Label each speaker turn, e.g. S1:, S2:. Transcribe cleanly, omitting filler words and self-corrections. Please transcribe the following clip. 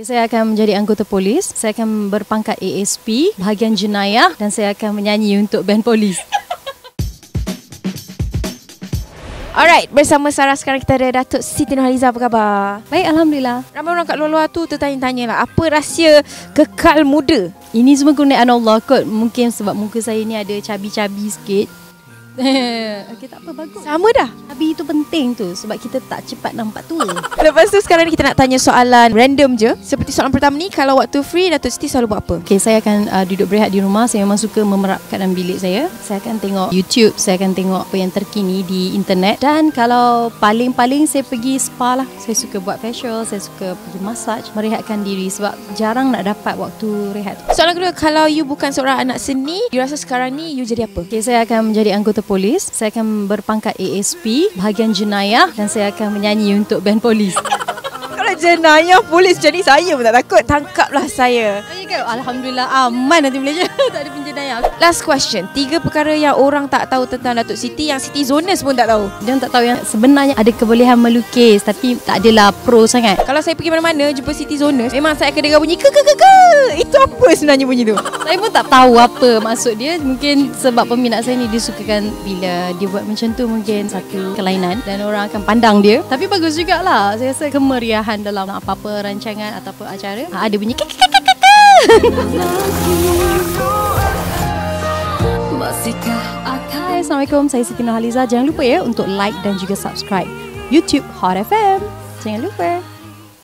S1: Saya akan menjadi anggota polis. Saya akan berpangkat ASP, bahagian jenayah, dan saya akan menyanyi untuk band polis.
S2: Alright, bersama Sarah sekarang kita ada Datuk Siti Nurhaliza. Apa khabar?
S1: Baik, Alhamdulillah.
S2: Ramai orang kat luar tu tertanya-tanya lah, apa rahsia kekal muda?
S1: Ini semua kurniaan Allah kot. Mungkin sebab muka saya ni ada cabi-cabi sikit. Okey, tak apa, bagus.
S2: Sama dah.
S1: Cabi itu penting tu sebab kita tak cepat nampak tua.
S2: Lepas tu sekarang ni kita nak tanya soalan random je. Seperti soalan pertama ni, kalau waktu free Datuk Siti selalu buat apa?
S1: Okey, saya akan duduk berehat di rumah. Saya memang suka memerapkan dalam bilik saya. Saya akan tengok YouTube, saya akan tengok apa yang terkini di internet. Dan kalau paling-paling saya pergi spa lah. Saya suka buat facial, saya suka pergi massage, merehatkan diri sebab jarang nak dapat waktu rehat.
S2: Soalan kedua, kalau you bukan seorang anak seni, you rasa sekarang ni you jadi apa?
S1: Okey, saya akan menjadi anggota polis. Saya akan berpangkat ASP, bahagian jenayah, dan saya akan menyanyi untuk band polis.
S2: Kalau jenayah polis jadi saya pun tak takut. Tangkaplah saya.
S1: Alhamdulillah aman nanti Malaysia. Tak ada penjenayah.
S2: Last question, 3 perkara yang orang tak tahu tentang Datuk Siti, yang Siti Zoners pun tak tahu.
S1: Dia tak tahu yang sebenarnya ada kebolehan melukis, tapi tak adalah pro sangat.
S2: Kalau saya pergi mana-mana jumpa Siti Zoners, memang saya akan dengar bunyi ke. Itu apa sebenarnya bunyi tu?
S1: Saya pun tak tahu apa maksud dia. Mungkin sebab peminat saya ni dia sukakan bila dia buat macam tu, mungkin satu kelainan dan orang akan pandang dia. Tapi bagus jugalah. Saya rasa kemeriahan dalam apa-apa rancangan ataupun acara ada bunyi ke. Hai, Assalamualaikum. Saya Siti Nurhaliza. Jangan lupa ya untuk like dan juga subscribe YouTube Hot FM. Jangan lupa.